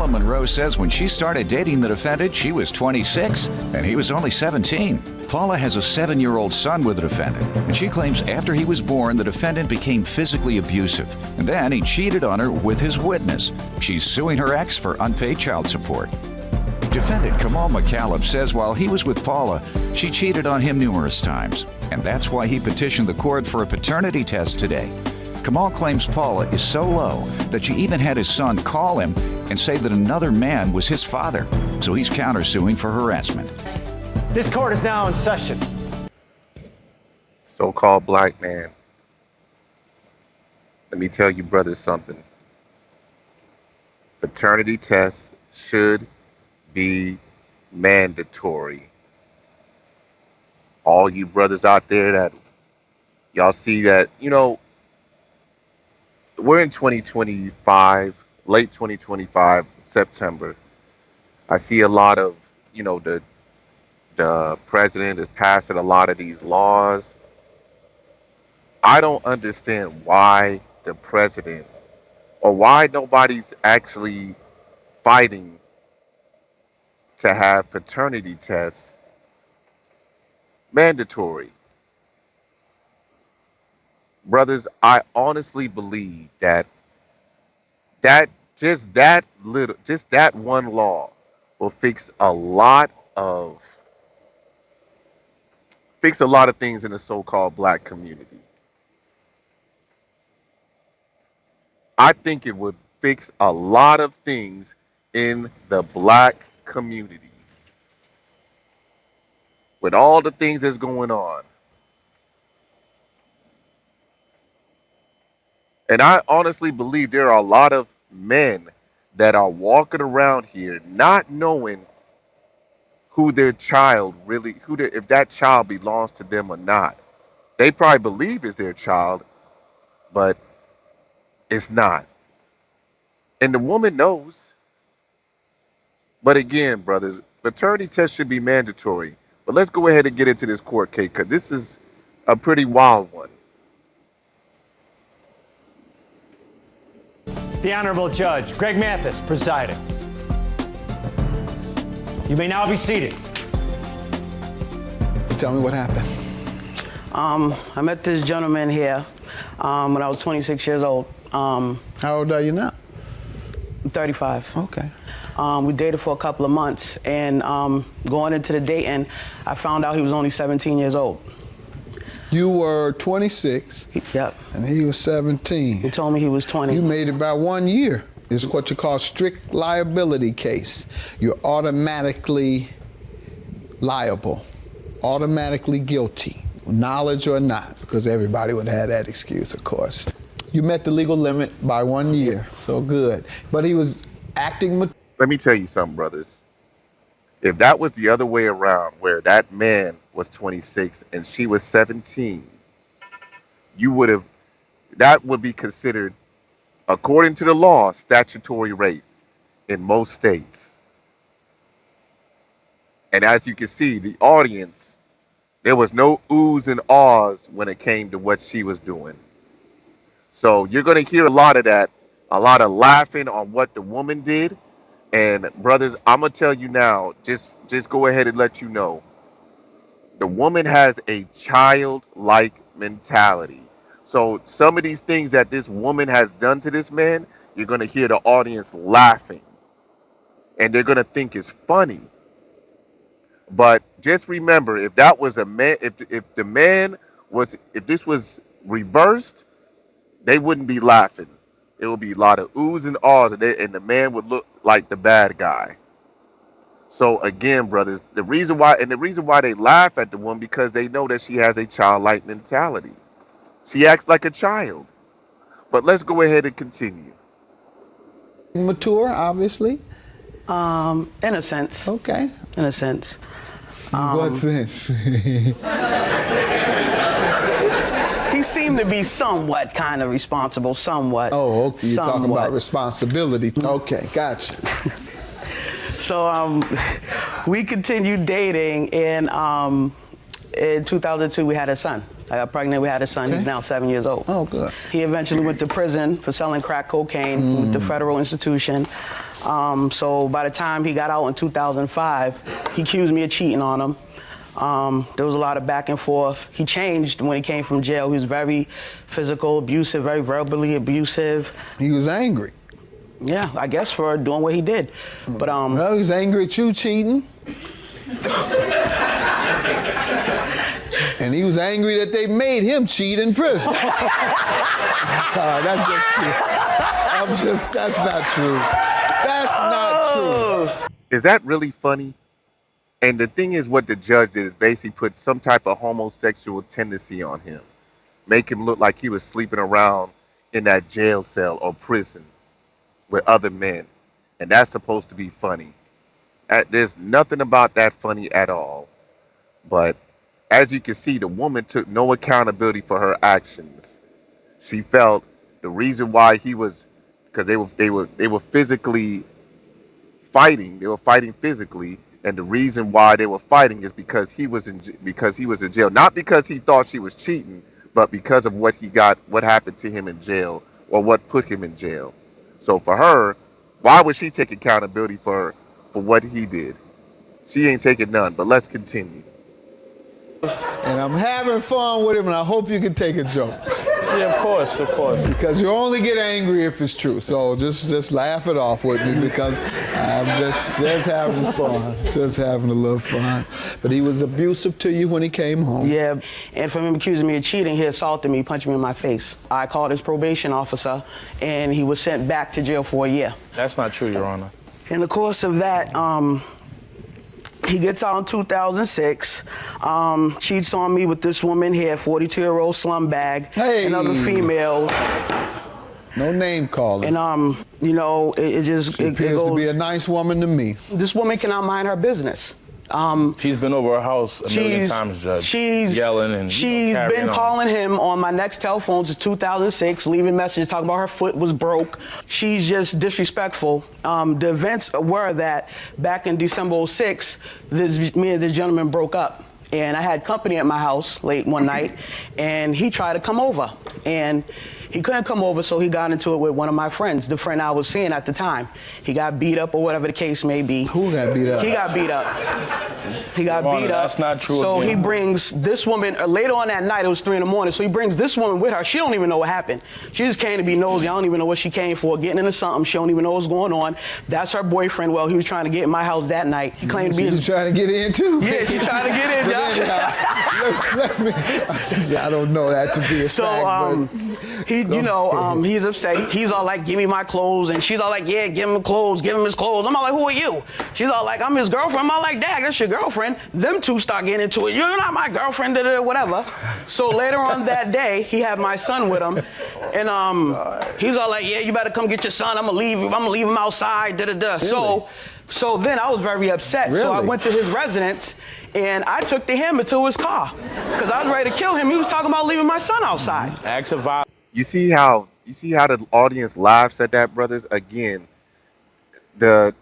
Monroe says when she started dating the defendant, she was 26 and he was only 17. Paula has a 7-year-old son with the defendant, and she claims after he was born, the defendant became physically abusive, and then he cheated on her with his witness. She's suing her ex for unpaid child support. Defendant Kamal McCallum says while he was with Paula, she cheated on him numerous times, and that's why he petitioned the court for a paternity test today. Kamal claims Paula is so low that she even had his son call him and say that another man was his father, so he's countersuing for harassment. This court is now in session. So-called black man. Let me tell you brothers something. Paternity tests should be mandatory. All you brothers out there that y'all see that, we're in 2025, late 2025, September. I see a lot of, the president is passing a lot of these laws. I don't understand why the president or why nobody's actually fighting to have paternity tests mandatory. Brothers, I honestly believe that just that one law will fix a lot of things in the so-called black community. I think it would fix a lot of things in the black community. With all the things that's going on. And I honestly believe there are a lot of men that are walking around here not knowing who their child really, if that child belongs to them or not. They probably believe it's their child, but it's not. And the woman knows. But again, brothers, paternity test should be mandatory. But let's go ahead and get into this court case because this is a pretty wild one. The Honorable Judge Greg Mathis presiding. You may now be seated. Tell me what happened. I met this gentleman here when I was 26 years old. How old are you now? I'm 35. Okay. We dated for a couple of months, and going into the dating, I found out he was only 17 years old. You were 26. Yep. And he was 17. He told me he was 20. You made it by 1 year. It's what you call strict liability case. You're automatically liable, automatically guilty, knowledge or not, because everybody would have that excuse, of course. You met the legal limit by 1 year, so good. But he was acting. Let me tell you something, brothers. If that was the other way around, where that man was 26 and she was 17, that would be considered, according to the law, statutory rape in most states. And as you can see, the audience, there was no oohs and ahs when it came to what she was doing. So you're going to hear a lot of that, a lot of laughing on what the woman did. And brothers, I'm going to tell you now, just go ahead and let you know, the woman has a childlike mentality. So some of these things that this woman has done to this man, you're going to hear the audience laughing. And they're going to think it's funny. But just remember, if that was a man, if this was reversed, they wouldn't be laughing. It would be a lot of oohs and ahs, and the man would look like the bad guy. So again, brothers, the reason why they laugh at the woman, because they know that she has a childlike mentality. She acts like a child. But let's go ahead and continue. Mature, obviously. In a sense. Okay. In a sense. In what sense? He seemed to be somewhat kind of responsible, somewhat. Oh, okay. You're talking somewhat. about responsibility. Okay, gotcha. So we continued dating, and in 2002 we had a son. I got pregnant, we had a son. Okay. He's now 7 years old. Oh, good. He eventually went to prison for selling crack cocaine with the federal institution. So by the time he got out in 2005, he accused me of cheating on him. There was a lot of back and forth. He changed when he came from jail. He was very physical, abusive, very verbally abusive. He was angry. Yeah, I guess for doing what he did. But Well, he was angry at you cheating. And he was angry that they made him cheat in prison. Sorry, that's just true. That's not true. That's not true. Is that really funny? And the thing is, what the judge did is basically put some type of homosexual tendency on him, make him look like he was sleeping around in that jail cell or prison with other men. And that's supposed to be funny. There's nothing about that funny at all. But as you can see, the woman took no accountability for her actions. She felt the reason why he was, because they were physically fighting. They were fighting physically, and the reason why they were fighting is because he was in jail. Not because he thought she was cheating, but because of what happened to him in jail, or what put him in jail. So for her, why would she take accountability for what he did? She ain't taking none. But let's continue. And I'm having fun with him, and I hope you can take a joke. Yeah, of course. Because you only get angry if it's true. So just laugh it off with me, because I'm just having fun. Just having a little fun. But he was abusive to you when he came home. yeah, and for him accusing me of cheating, he assaulted me, punched me in my face. I called his probation officer, and he was sent back to jail for a year. That's not true, Your Honor. In the course of that, he gets out in 2006, cheats on me with this woman here, 42-year-old slum bag, Hey. and other females. No name calling. And, it just, She it appears to be a goes, nice woman to me. this woman cannot mind her business. She's been over her house a million times, Judge. She's yelling and she's carrying been on. calling him on my Nextel phone since 2006, leaving messages talking about her foot was broke. She's just disrespectful. The events were that back in December 06, me and this gentleman broke up. And I had company at my house late one night, and he tried to come over. And he couldn't come over, so he got into it with one of my friends, the friend I was seeing at the time. He got beat up or whatever the case may be. Who got beat up? He got beat up. He got Ron, beat up. that's not true So again. he brings this woman, later on that night, it was 3 a.m, so he brings this woman with her. She don't even know what happened. She just came to be nosy. I don't even know what she came for, getting into something. She don't even know what's going on. That's her boyfriend. Well, he was trying to get in my house that night. He claimed to be She's his... trying to get in too? Yeah, she's trying to get in, But John. anyhow, let me, I don't know that to be a So, fact, he's upset. He's all like, give me my clothes. And she's all like, yeah, give him clothes, give him his clothes. I'm all like, who are you? She's all like, I'm his girlfriend. I'm all like, Dad, that's your girlfriend. Them two start getting into it. You're not my girlfriend, whatever. So later on that day, he had my son with him. And he's all like, yeah, you better come get your son. I'm gonna leave him outside, Really? So then I was very upset. So I Really? went to his residence, and I took him into his car because I was ready to kill him. He was talking about leaving my son outside. Acts of violence. You see how the audience laughs at that, brothers? Again, the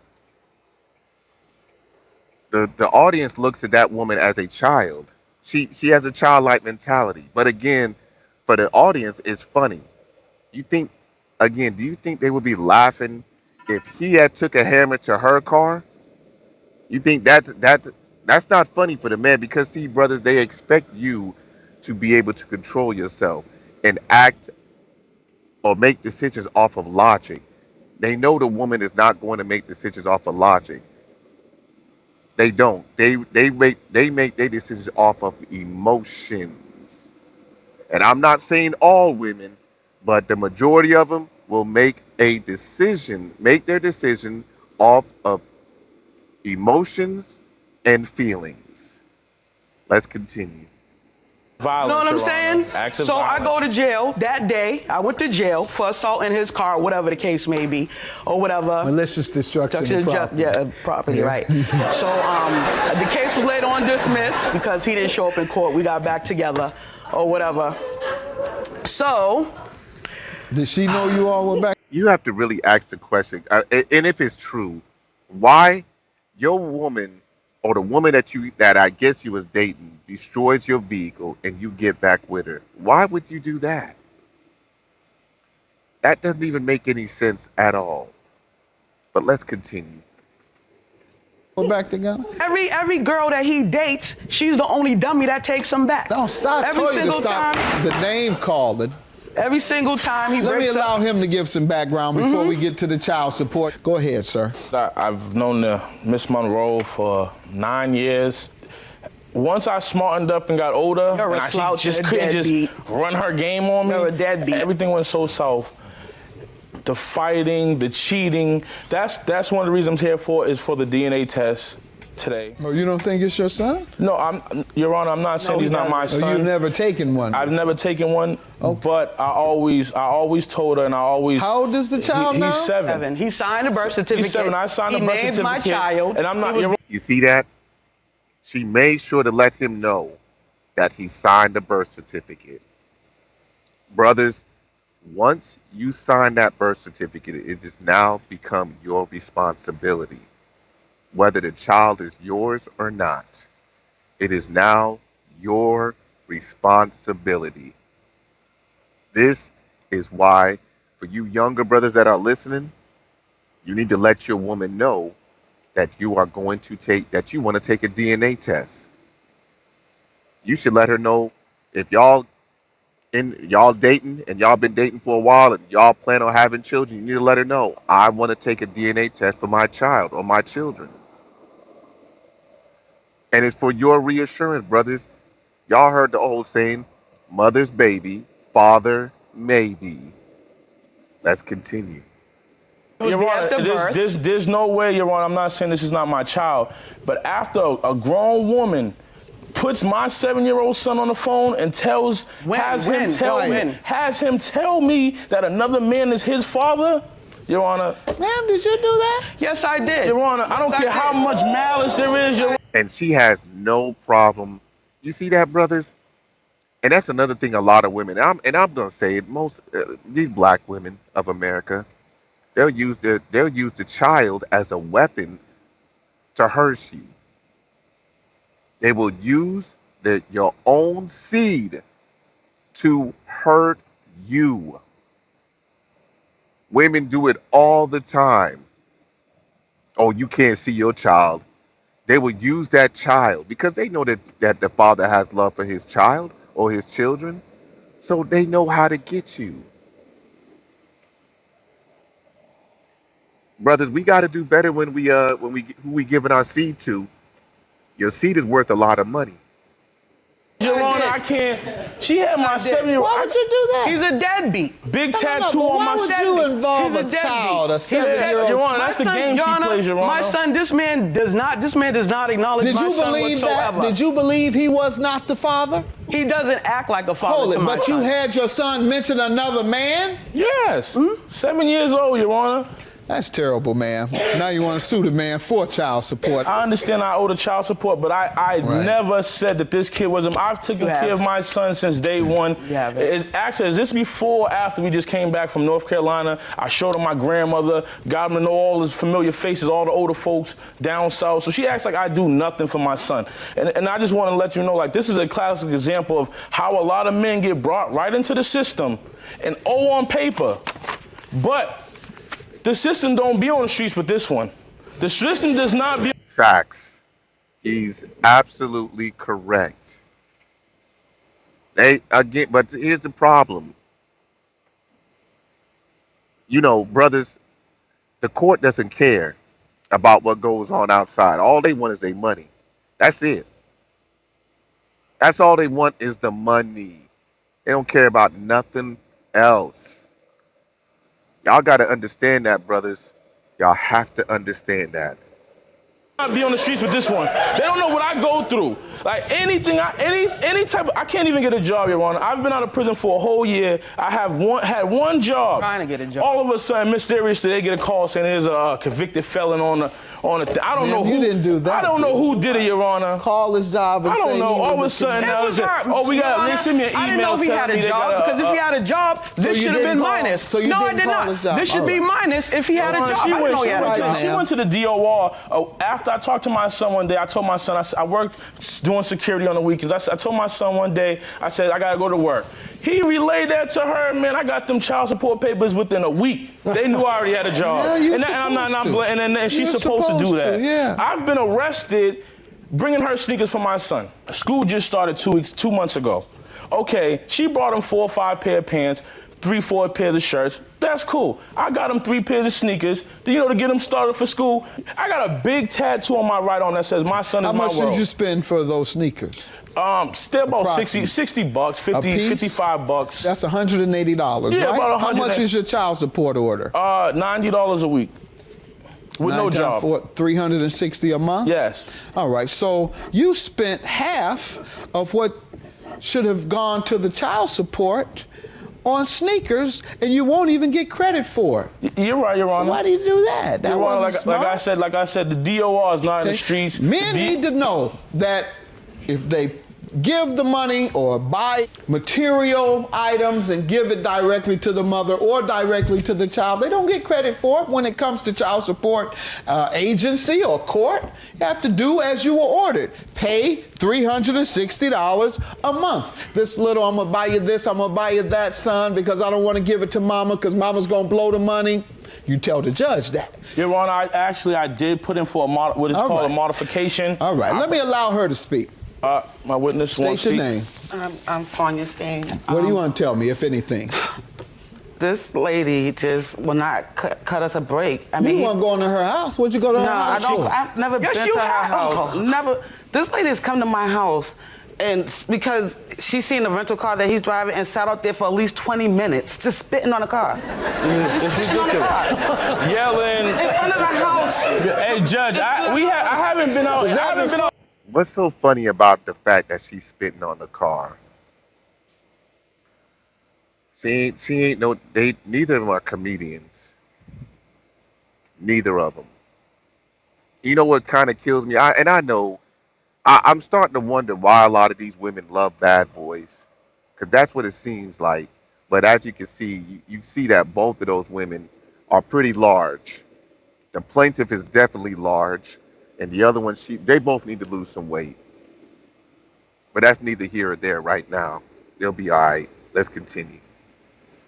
audience looks at that woman as a child. She has a childlike mentality. But again, for the audience, it's funny. Do you think they would be laughing if he had took a hammer to her car? You think that's not funny for the man? Because see, brothers, they expect you to be able to control yourself and act or make decisions off of logic. They know the woman is not going to make decisions off of logic. They don't. They make their decisions off of emotions. And I'm not saying all women, but the majority of them will make their decision off of emotions and feelings. Let's continue. Violence, You know what I'm Your saying? Honor. Acts of So I violence. go to jail that day. I went to jail for assault in his car, whatever the case may be, or whatever. malicious destruction of property. Yeah, property, Yeah. right. So the case was later on dismissed because he didn't show up in court. We got back together, or whatever. So Did she know you all were back? You have to really ask the question, and if it's true, why your woman or the woman that I guess you was dating destroys your vehicle and you get back with her? Why would you do that? That doesn't even make any sense at all. But let's continue. We're back together. Every girl that he dates, she's the only dummy that takes him back. No, stop. Every Told you to single stop time. the name call. Every single time he Let me breaks allow up. him to give some background before we get to the child support. Go ahead, sir. I've known Miss Monroe for 9 years. Once I smartened up and got older, You're a and she slouch just and a couldn't just deadbeat. run her game on me. You're a deadbeat. Everything went so south. The fighting, the cheating, that's one of the reasons I'm here for, is for the DNA test today. Oh, you don't think it's your son? No, Your Honor, I'm not saying he he's not my doesn't. Oh, son. you've never taken one? I've never taken one, Okay. but I always told her, and I always. How old is the child now? He's 7. He signed a birth certificate. He's 7. I signed a birth He named my certificate, child. and I'm not. He was- You see that? She made sure to let him know that he signed the birth certificate. Brothers, once you sign that birth certificate, it has now become your responsibility. Whether the child is yours or not, it is now your responsibility. This is why, for you younger brothers that are listening, you need to let your woman know that you are going to that you want to take a DNA test. You should let her know if y'all dating and y'all been dating for a while and y'all plan on having children. You need to let her know, I want to take a DNA test for my child or my children. And it's for your reassurance, brothers. Y'all heard the old saying, mother's baby, father maybe. Let's continue. Your Honor, at the birth. there's no way, Your Honor, I'm not saying this is not my child, but after a grown woman puts my 7-year-old son on the phone and has him tell me that another man is his father, Your Honor. Ma'am, did you do that? Yes, I did. Your Honor, I don't Yes, care did. how much malice there is, Your Honor. And she has no problem. You see that, brothers? And that's another thing a lot of women, and I'm going to say it, most these black women of America, they'll use the child as a weapon to hurt you. They will use your own seed to hurt you. Women do it all the time. Oh, you can't see your child. They will use that child because they know that the father has love for his child or his children. So they know how to get you. Brothers, we got to do better when who we giving our seed to. Your seed is worth a lot of money. Your Honor, I can't. She had my 7-year-old. Why would you do that? He's a deadbeat. Big tattoo but on why my would side. you involve He's a a deadbeat. child, a He's a 7-year-old? Your Honor, that's the My son, game Your she Honor, plays, Your Honor. My son, this man does not acknowledge Did my you son believe whatsoever. that? Did you believe he was not the father? He doesn't act like a father Hold to it, my but you son. had your son mention another man? Yes. 7 years old, Your Honor. That's terrible, man. Now you want to sue the man for child support. I understand I owe the child support, but I Right. never said that this kid wasn't. I've taken You care have. of my son since day one. You have. Is this before or after we just came back from North Carolina? I showed him my grandmother, got him to know all his familiar faces, all the older folks down south. So she acts like I do nothing for my son. And I just want to let you know, like, this is a classic example of how a lot of men get brought right into the system and owe on paper. But the system don't be on the streets with this one. The system does not be. Facts. He's absolutely correct. But here's the problem. You know, brothers, the court doesn't care about what goes on outside. All they want is their money. That's it. That's all they want is the money. They don't care about nothing else. Y'all got to understand that, brothers. Y'all have to understand that. Not be on the streets with this one. They don't know what I go through. Like anything, any type of, I can't even get a job, Your Honor. I've been out of prison for a whole year. I have had one job. Trying to get a job. All of a sudden, mysteriously, they get a call saying there's a convicted felon on the. I don't know who. You didn't do that. I don't know who did it, Your Honor. Call his job and I say don't know. he All of a was sudden, It now was it's her. oh, we Your got. They Honor, sent me an I didn't know email if he had telling me a they job, got because if he had a job, this you should have didn't been call- minus. so you No, I didn't did call not. his job. This should All be right. minus if he had a job. She I didn't know he had a went job. to the DOR after after I talked to my son one day, I told my son, I said, I worked doing security on the weekends. I told my son one day, I said, I gotta go to work. He relayed that to her, man. I got them child support papers within a week. They knew I already had a job. Yeah, you're and I'm not supposed to. and she's You're supposed to do supposed that. to, yeah. I've been arrested bringing her sneakers for my son. School just started 2 months ago. Okay, she brought him 4 or 5 pair of pants, 3, 4 pairs of shirts. That's cool. I got him 3 pairs of sneakers, to get him started for school. I got a big tattoo on my right arm that says, my son is my world. How much did you spend for those sneakers? Still about $60, 50, 55 bucks. That's $180, Yeah, right? about How $100. much is your child support order? $90 a week. With no 9 job. times 4, $360 a month? Yes. All right, so you spent half of what should have gone to the child support on sneakers, and you won't even get credit for it. You're right, Your Honor. So why do you do that? That Your Honor, wasn't smart. like I said, the DOR is not in the streets. Men need to know that if they give the money or buy material items and give it directly to the mother or directly to the child, they don't get credit for it when it comes to child support agency or court. You have to do as you were ordered. Pay $360 a month. This little, I'm gonna buy you this, I'm gonna buy you that, son, because I don't want to give it to mama because mama's gonna blow the money. You tell the judge that. Your Honor, I did put in for what is All called right. a modification. All right, let me allow her to speak. My witness won't State speak. your name. I'm Sonia Steen. What do you want to tell me, if anything? This lady just will not cut us a break. I You mean, weren't going to her house. What'd you go to her no, I house don't. for? I've never Yes, been you to her have. house. Never. This lady has come to my house, and because she's seen the rental car that he's driving and sat out there for at least 20 minutes, just spitting on the car. Just It's spitting on the ridiculous. car Yelling. in front of the house. Hey, Judge, I haven't been out. I haven't been out. What's so funny about the fact that she's spitting on the car? She ain't no. Neither of them are comedians. Neither of them. You know what kind of kills me? I know. I'm starting to wonder why a lot of these women love bad boys, because that's what it seems like. But as you can see, you see that both of those women are pretty large. The plaintiff is definitely large, and the other one, they both need to lose some weight. But that's neither here or there right now. They'll be all right. Let's continue.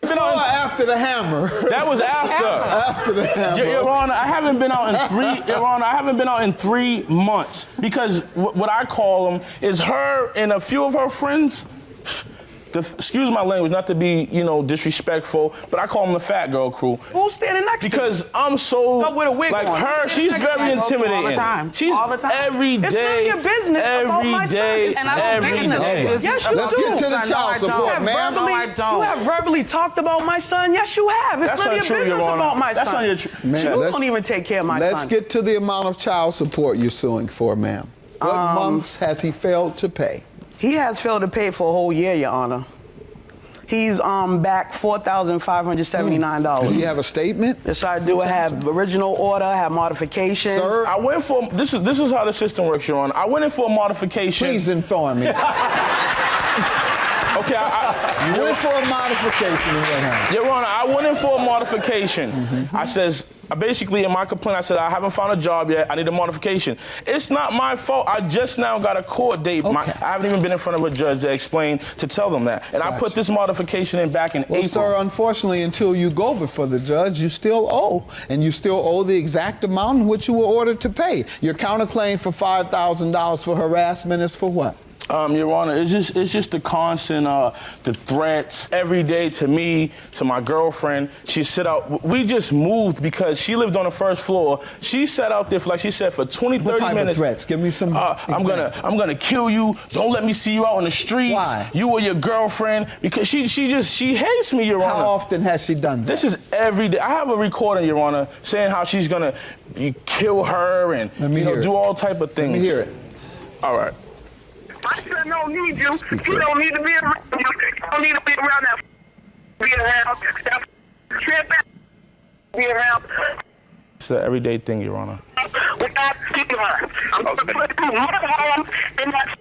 Before or after the hammer? That was after. After the hammer. Your Honor, I haven't been out in 3. Your Honor, I haven't been out in 3 months because what I call them is her and a few of her friends. Excuse my language, not to be disrespectful, but I call them the fat girl crew. Who's standing next to you? Because I'm so No, with a wig like on. her. She's very I go through all the intimidating. time. She's All the time. every day. It's none of your business about my son. Every day. And I don't Every business. day. Business Yes, you about do. your Let's get to the son. child No, I support, don't. ma'am. No, I don't. You have verbally talked about my son. Yes, you have. It's That's none of not your true, Your business Honor. about my That's son. not your truth. Man, You let's- don't even take care of my Let's son. get to the amount of child support you're suing for, ma'am. What months has he failed to pay? He has failed to pay for a whole year, Your Honor. He's back $4,579. Do you have a statement? Yes, I do. I have original order, I have modifications. Sir, I went for this is how the system works, Your Honor. I went in for a modification. please inform me. Okay, You went for a modification and what happened? Your Honor, I went in for a modification. I says, basically in my complaint, I said, I haven't found a job yet. I need a modification. It's not my fault. I just now got a court date. Okay. I haven't even been in front of a judge to tell them that. And I put Gotcha. this modification in back in Well, April. sir, unfortunately, until you go before the judge, you still owe. And you still owe the exact amount in which you were ordered to pay. Your counterclaim for $5,000 for harassment is for what? Your Honor, it's just the constant, the threats every day to me, to my girlfriend. She sit out. We just moved because she lived on the first floor. She sat out there for, like she said, for 20, What 30 type minutes. of threats? Give me some I'm gonna kill you. Don't let me see you out in the streets. Why? You or your girlfriend, because she hates me, Your Honor. How often has she done that? This is every day. I have a recording, Your Honor, saying how she's gonna kill her and Let me hear it. do all type of things. Let me hear it. All right. My son don't need you. You don't need to be around you. You don't need to be around that. Be around that. Trip. Be around. It's an everyday thing, Your Honor. Without keeping her. I'm going to put you in my home in that.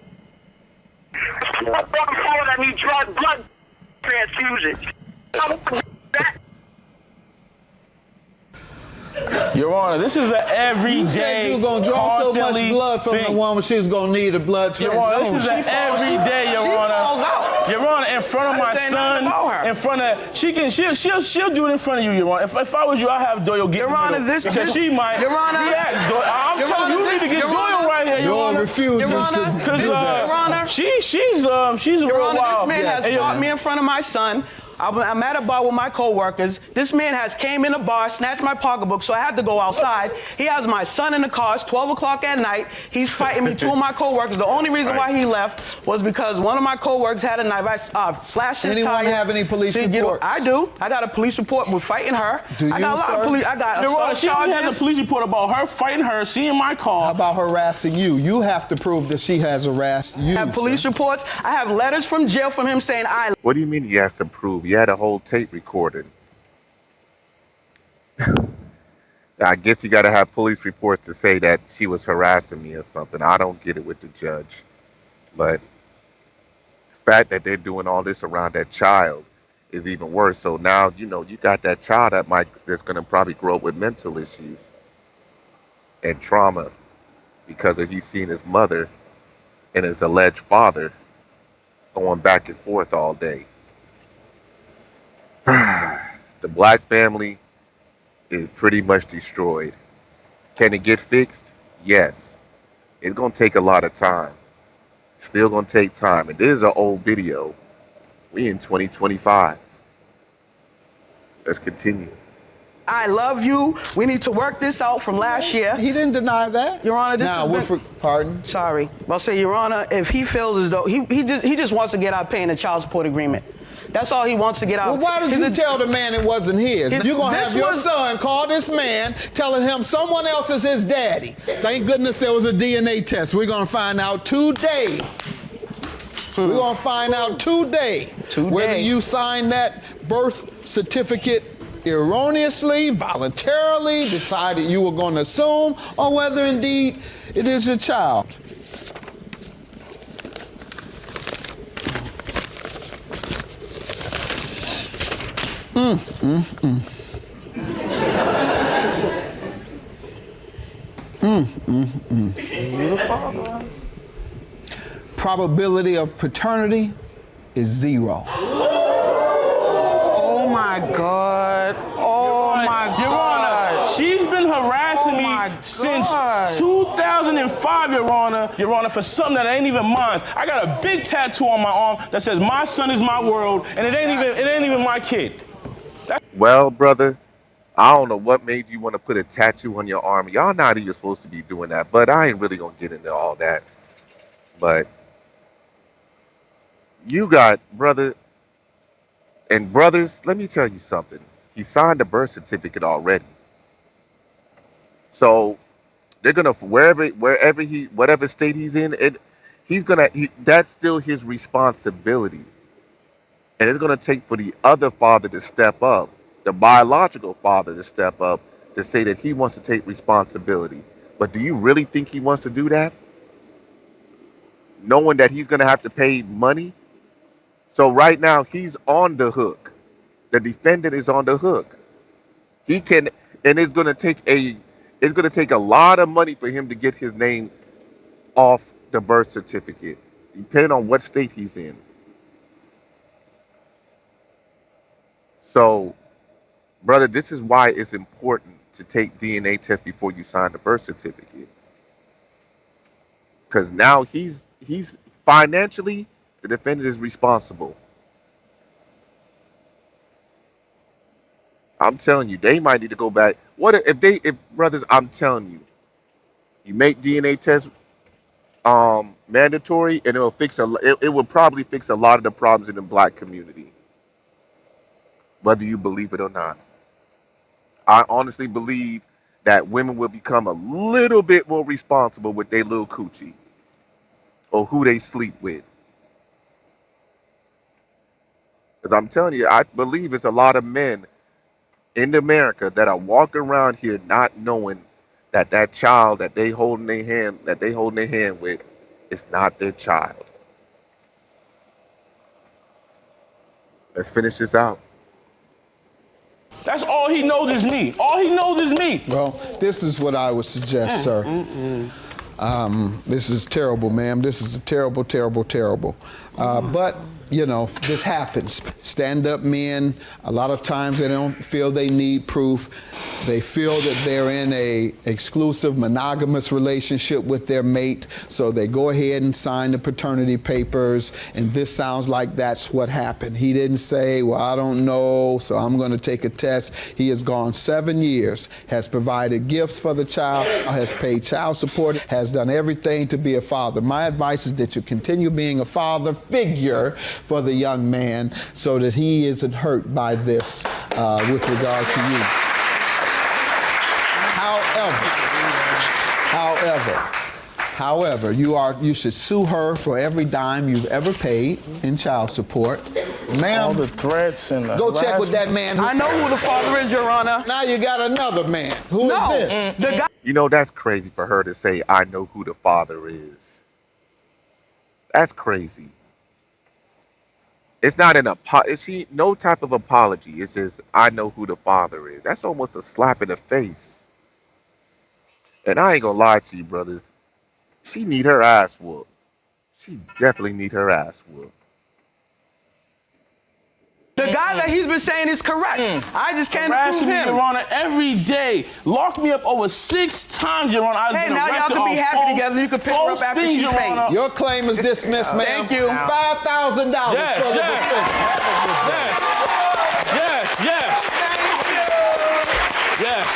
I need blood transfusion. Your Honor, this is an everyday. You said you were gonna draw so much constantly blood from thing. the woman, she was gonna need a blood Your Honor, transfusion. this is an everyday, Your she Honor. falls out. Your Honor, in front of I my didn't say nothing son, about her. in front of, she'll do it in front of you, Your Honor. If I was you, I'd have Doyle get Your in the Honor, middle, because she might. Your Honor, I'm Your telling you, Honor, you need to get Your Doyle Honor, right here, Your Your Honor. refuses Your Honor, to Because do that. Your Honor, she's a Your real Honor, wild. this man has And fought me in front of my son. I'm at a bar with my co-workers. This man has came in the bar, snatched my pocketbook, so I had to go outside. He has my son in the car. It's 12 o'clock at night. He's fighting me, two of my co-workers. The only reason why he left was because one of my co-workers had a knife. I slashed his Anyone tire. have any police reports? I do. I got a police report. We're fighting her. Do I got you, a lot sir? of police. I got Your Honor, assault she only has charges. a police report about her fighting her, seeing my How car. about harassing you? You have to prove that she has harassed you. I have police sir. reports. I have letters from jail from him saying I What do you mean he has to prove? He had a whole tape recorded. I guess you got to have police reports to say that she was harassing me or something. I don't get it with the judge. But the fact that they're doing all this around that child is even worse. So now, you got that child that's going to probably grow up with mental issues and trauma because of he's seen his mother and his alleged father going back and forth all day. The black family is pretty much destroyed. Can it get fixed? Yes. It's going to take a lot of time. Still going to take time. And this is an old video. We in 2025. Let's continue. I love you. We need to work this out from last year. He didn't deny that. Your Honor, this now, has been- pardon? Sorry. I'll say, Your Honor, if he feels as though he just wants to get out paying the child support agreement. That's all he wants to get out. Well, why did you tell the man it wasn't his? It- You're going to this have your was- son call this man telling him someone else is his daddy. Thank goodness there was a DNA test. We're going to find out today. We're going to find out today whether you signed that birth certificate erroneously, voluntarily, decided you were going to assume, or whether indeed it is your child. Probability of paternity is 0. Oh my God. Oh my Your Honor, God. she's been harassing Oh my me since God. 2005, Your Honor, for something that ain't even mine. I got a big tattoo on my arm that says "My son is my world," and it ain't even my kid. Well, brother, I don't know what made you want to put a tattoo on your arm. Y'all not even supposed to be doing that, but I ain't really going to get into all that. But you got, brother, and brothers, let me tell you something. He signed the birth certificate already. So they're gonna whatever state he's in, that's still his responsibility. And it's gonna take for the other father to step up, the biological father to step up to say that he wants to take responsibility. But do you really think he wants to do that? Knowing that he's gonna have to pay money? So right now he's on the hook. The defendant is on the hook. He can, and it's gonna take a lot of money for him to get his name off the birth certificate, depending on what state he's in. So, brother, this is why it's important to take DNA test before you sign the birth certificate. Because now he's financially, the defendant is responsible. I'm telling you, they might need to go back. What if brothers? I'm telling you, you make DNA tests mandatory, and it will probably fix a lot of the problems in the black community, whether you believe it or not. I honestly believe that women will become a little bit more responsible with their little coochie or who they sleep with. Because I'm telling you, I believe it's a lot of men in America that are walking around here not knowing that child that they hold in their hand with is not their child. Let's finish this out. That's all he knows is me. All he knows is me. Well, this is what I would suggest, sir. This is terrible, ma'am. This is terrible, terrible, terrible. But, you know, this happens. Stand-up men, a lot of times they don't feel they need proof. They feel that they're in a exclusive monogamous relationship with their mate, so they go ahead and sign the paternity papers, and this sounds like that's what happened. He didn't say, well, I don't know, so I'm going to take a test. He has gone 7 years, has provided gifts for the child, has paid child support, has done everything to be a father. My advice is that you continue being a father figure for the young man so that he isn't hurt by this with regard to you. However, you should sue her for every dime you've ever paid in child support. Ma'am, All the threats and the go check with that man. I know who the father is, Your Honor. Now you got another man. Who is this? The guy. You know, that's crazy for her to say, I know who the father is. That's crazy. It's not no type of apology. It's just, I know who the father is. That's almost a slap in the face. And I ain't gonna lie to you, brothers. She need her ass whooped. She definitely need her ass whooped. The guy that he's been saying is correct. I just can't prove Harassing me, him. Your Honor, every day. Locked me up over 6 times, Your Honor. I've Hey, been now y'all arrested can be on happy false- together. You can pick her false up after things, she Your fainted. Honor. Your claim is dismissed, ma'am. Thank you. $5,000 Yes, for the yes. defense. Yes. Yes.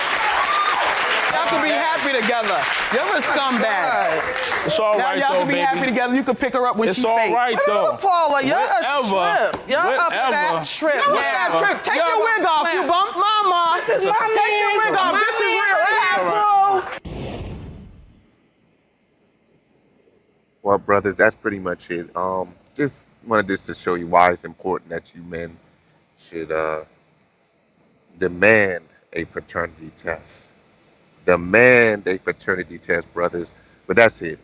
Y'all can be happy together. You're a scumbag. It's all Now right, y'all though, can be baby. happy together. You can pick her up when It's she all faints. right, though. Paula, you're a Whatever. trip. You're a fat trip. What's that trip? Take your wig off, you bump. Mama. This is my Take your man. wig off. My This is man. real It's afro. Well, brothers, that's pretty much it. Just wanted this to show you why it's important that you men should demand a paternity test. Demand a paternity test, brothers. But that's it.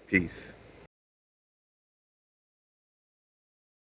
Peace.